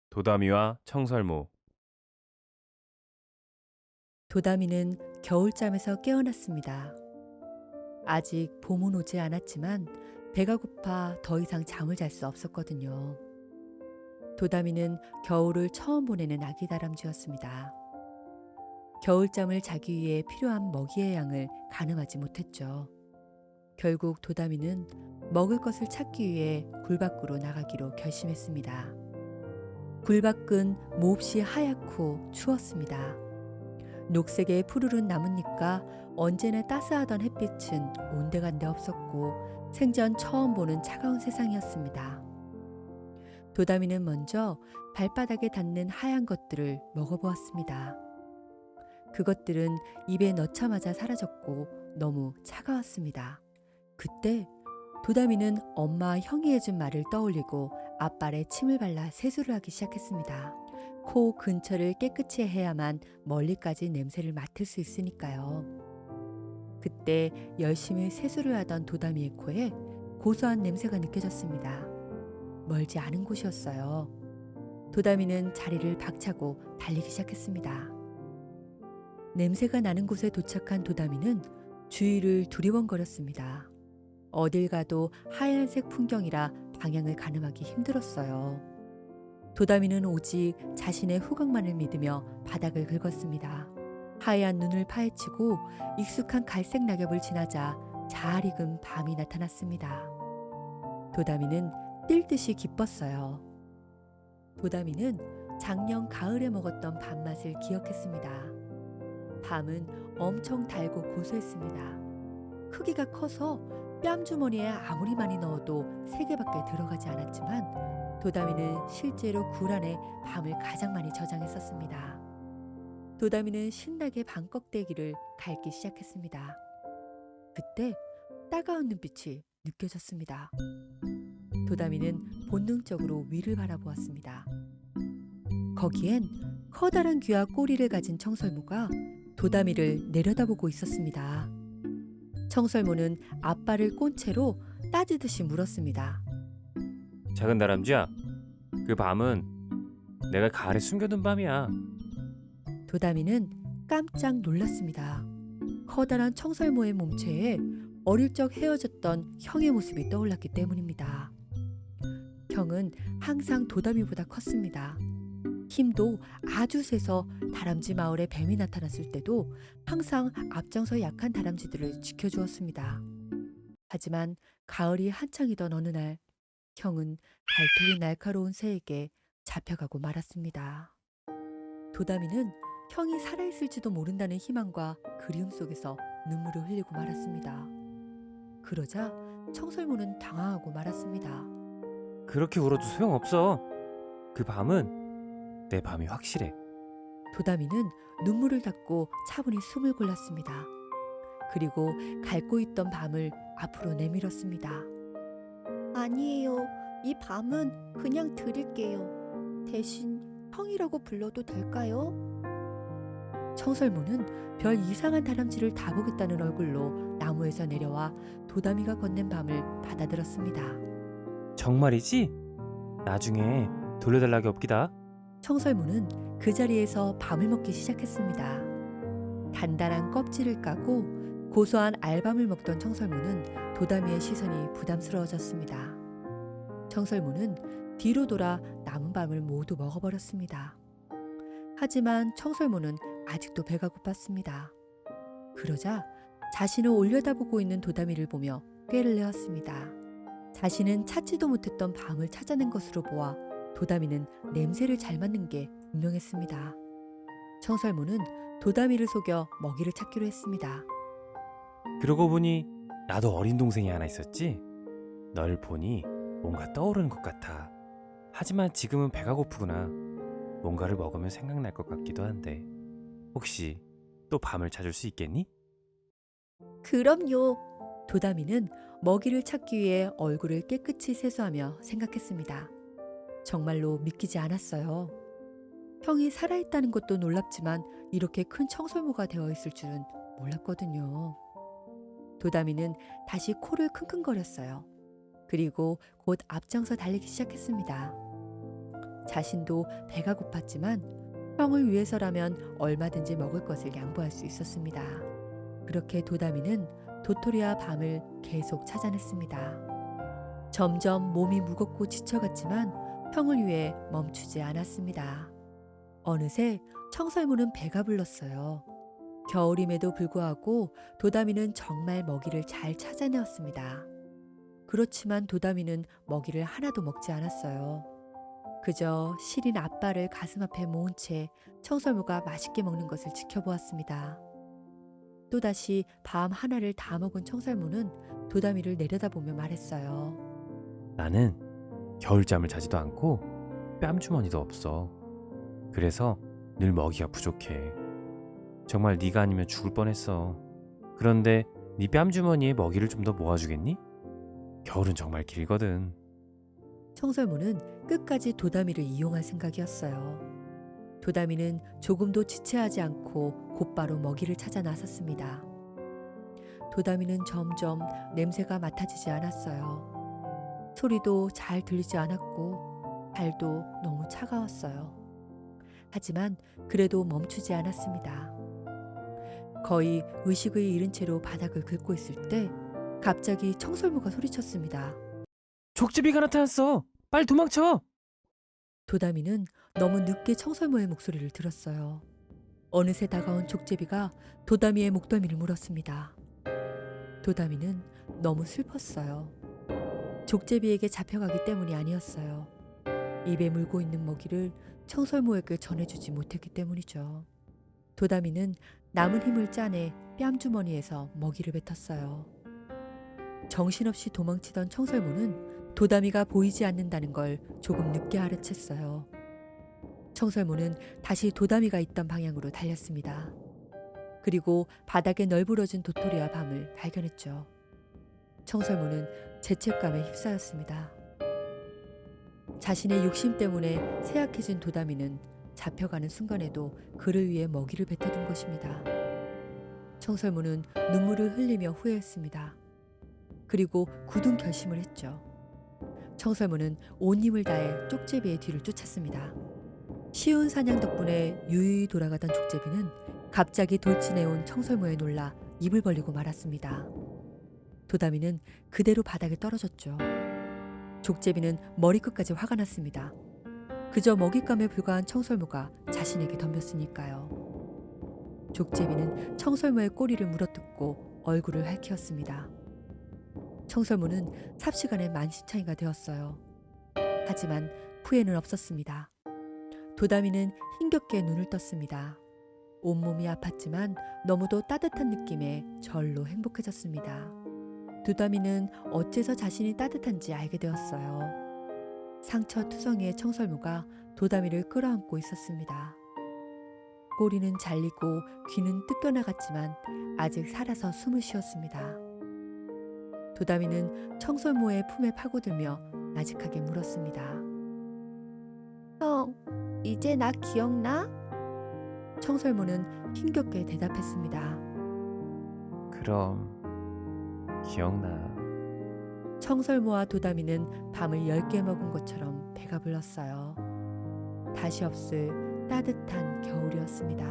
도다미와 청설모. 도다미는 겨울잠에서 깨어났습니다. 아직 봄은 오지 않았지만 배가 고파 더 이상 잠을 잘 수 없었거든요. 도다미는 겨울을 처음 보내는 아기 다람쥐였습니다. 겨울잠을 자기 위해 필요한 먹이의 양을 가늠하지 못했죠. 결국 도다미는 먹을 것을 찾기 위해 굴 밖으로 나가기로 결심했습니다. 굴 밖은 몹시 하얗고 추웠습니다. 녹색의 푸르른 나뭇잎과 언제나 따스하던 햇빛은 온데간데 없었고 생전 처음 보는 차가운 세상이었습니다. 도다미는 먼저 발바닥에 닿는 하얀 것들을 먹어보았습니다. 그것들은 입에 넣자마자 사라졌고 너무 차가웠습니다. 그때 도다미는 엄마 형이 해준 말을 떠올리고 앞발에 침을 발라 세수를 하기 시작했습니다. 코 근처를 깨끗이 해야만 멀리까지 냄새를 맡을 수 있으니까요. 그때 열심히 세수를 하던 도다미의 코에 고소한 냄새가 느껴졌습니다. 멀지 않은 곳이었어요. 도다미는 자리를 박차고 달리기 시작했습니다. 냄새가 나는 곳에 도착한 도다미는 주위를 두리번거렸습니다. 어딜 가도 하얀색 풍경이라 방향을 가늠하기 힘들었어요. 도다미는 오직 자신의 후각만을 믿으며 바닥을 긁었습니다. 하얀 눈을 파헤치고 익숙한 갈색 낙엽을 지나자 잘 익은 밤이 나타났습니다. 도다미는 뛸 듯이 기뻤어요. 도다미는 작년 가을에 먹었던 밤맛을 기억했습니다. 밤은 엄청 달고 고소했습니다. 크기가 커서 뺨 주머니에 아무리 많이 넣어도 3개밖에 들어가지 않았지만 도다미는 실제로 굴 안에 밤을 가장 많이 저장했었습니다. 도다미는 신나게 밤 껍데기를 갈기 시작했습니다. 그때 따가운 눈빛이 느껴졌습니다. 도다미는 본능적으로 위를 바라보았습니다. 거기엔 커다란 귀와 꼬리를 가진 청설모가 도다미를 내려다보고 있었습니다. 청설모는 앞발을 꼰 채로 따지듯이 물었습니다. 작은 다람쥐야, 그 밤은 내가 가을에 숨겨둔 밤이야. 도다미는 깜짝 놀랐습니다. 커다란 청설모의 몸체에 어릴 적 헤어졌던 형의 모습이 떠올랐기 때문입니다. 형은 항상 도다미보다 컸습니다. 힘도 아주 세서 다람쥐 마을에 뱀이 나타났을 때도 항상 앞장서 약한 다람쥐들을 지켜주었습니다. 하지만 가을이 한창이던 어느 날 형은 발톱이 날카로운 새에게 잡혀가고 말았습니다. 도다미는 형이 살아있을지도 모른다는 희망과 그리움 속에서 눈물을 흘리고 말았습니다. 그러자 청설모는 당황하고 말았습니다. 그렇게 울어도 소용없어. 그 밤은 내 밤이 확실해. 도다미는 눈물을 닦고 차분히 숨을 골랐습니다. 그리고 닳고 있던 밤을 앞으로 내밀었습니다. 아니에요. 이 밤은 그냥 드릴게요. 대신 형이라고 불러도 될까요? 청설모는 별 이상한 다람쥐를 다 보겠다는 얼굴로 나무에서 내려와 도다미가 건넨 밤을 받아들었습니다. 정말이지? 나중에 돌려달라기 없기다. 청설모는 그 자리에서 밤을 먹기 시작했습니다. 단단한 껍질을 까고 고소한 알밤을 먹던 청설모는 도다미의 시선이 부담스러워졌습니다. 청설모는 뒤로 돌아 남은 밤을 모두 먹어버렸습니다. 하지만 청설모는 아직도 배가 고팠습니다. 그러자 자신을 올려다보고 있는 도다미를 보며 꾀를 내었습니다. 자신은 찾지도 못했던 밤을 찾아낸 것으로 보아 도다미는 냄새를 잘 맡는 게 분명했습니다. 청설모는 도다미를 속여 먹이를 찾기로 했습니다. 그러고 보니 나도 어린 동생이 하나 있었지? 널 보니 뭔가 떠오르는 것 같아. 하지만 지금은 배가 고프구나. 뭔가를 먹으면 생각날 것 같기도 한데 혹시 또 밤을 찾을 수 있겠니? 그럼요. 도다미는 먹이를 찾기 위해 얼굴을 깨끗이 세수하며 생각했습니다. 정말로 믿기지 않았어요. 형이 살아있다는 것도 놀랍지만 이렇게 큰 청설모가 되어 있을 줄은 몰랐거든요. 도다미는 다시 코를 킁킁거렸어요. 그리고 곧 앞장서 달리기 시작했습니다. 자신도 배가 고팠지만 형을 위해서라면 얼마든지 먹을 것을 양보할 수 있었습니다. 그렇게 도다미는 도토리와 밤을 계속 찾아냈습니다. 점점 몸이 무겁고 지쳐갔지만 형을 위해 멈추지 않았습니다. 어느새 청설모는 배가 불렀어요. 겨울임에도 불구하고 도다미는 정말 먹이를 잘 찾아내었습니다. 그렇지만 도다미는 먹이를 하나도 먹지 않았어요. 그저 시린 앞발을 가슴 앞에 모은 채 청설모가 맛있게 먹는 것을 지켜보았습니다. 또다시 밤 하나를 다 먹은 청설모는 도다미를 내려다보며 말했어요. 나는 겨울잠을 자지도 않고 뺨주머니도 없어. 그래서 늘 먹이가 부족해. 정말 네가 아니면 죽을 뻔했어. 그런데 네 뺨주머니에 먹이를 좀 더 모아주겠니? 겨울은 정말 길거든. 청설모는 끝까지 도다미를 이용할 생각이었어요. 도다미는 조금도 지체하지 않고 곧바로 먹이를 찾아 나섰습니다. 도다미는 점점 냄새가 맡아지지 않았어요. 소리도 잘 들리지 않았고 발도 너무 차가웠어요. 하지만 그래도 멈추지 않았습니다. 거의 의식을 잃은 채로 바닥을 긁고 있을 때 갑자기 청설모가 소리쳤습니다. 족제비가 나타났어. 빨리 도망쳐. 도다미는 너무 늦게 청설모의 목소리를 들었어요. 어느새 다가온 족제비가 도다미의 목덜미를 물었습니다. 도다미는 너무 슬펐어요. 족제비에게 잡혀가기 때문이 아니었어요. 입에 물고 있는 먹이를 청설모에게 전해주지 못했기 때문이죠. 도다미는 남은 힘을 짜내 뺨주머니에서 먹이를 뱉었어요. 정신없이 도망치던 청설모는 도다미가 보이지 않는다는 걸 조금 늦게 알아챘어요. 청설모는 다시 도다미가 있던 방향으로 달렸습니다. 그리고 바닥에 널브러진 도토리와 밤을 발견했죠. 청설모는 죄책감에 휩싸였습니다. 자신의 욕심 때문에 쇠약해진 도다미는 잡혀가는 순간에도 그를 위해 먹이를 뱉어둔 것입니다. 청설모는 눈물을 흘리며 후회했습니다. 그리고 굳은 결심을 했죠. 청설모는 온 힘을 다해 족제비의 뒤를 쫓았습니다. 쉬운 사냥 덕분에 유유히 돌아가던 족제비는 갑자기 돌진해온 청설모에 놀라 입을 벌리고 말았습니다. 도다미는 그대로 바닥에 떨어졌죠. 족제비는 머리끝까지 화가 났습니다. 그저 먹잇감에 불과한 청설모가 자신에게 덤볐으니까요. 족제비는 청설모의 꼬리를 물어뜯고 얼굴을 핥히었습니다. 청설모는 삽시간에 만신창이가 되었어요. 하지만 후회는 없었습니다. 도다미는 힘겹게 눈을 떴습니다. 온몸이 아팠지만 너무도 따뜻한 느낌에 절로 행복해졌습니다. 도다미는 어째서 자신이 따뜻한지 알게 되었어요. 상처투성이의 청설모가 도다미를 끌어안고 있었습니다. 꼬리는 잘리고 귀는 뜯겨나갔지만 아직 살아서 숨을 쉬었습니다. 도다미는 청설모의 품에 파고들며 나직하게 물었습니다. 형, 이제 나 기억나? 청설모는 힘겹게 대답했습니다. 그럼 기억나. 청설모와 도다미는 밤을 10개 먹은 것처럼 배가 불렀어요. 다시 없을 따뜻한 겨울이었습니다.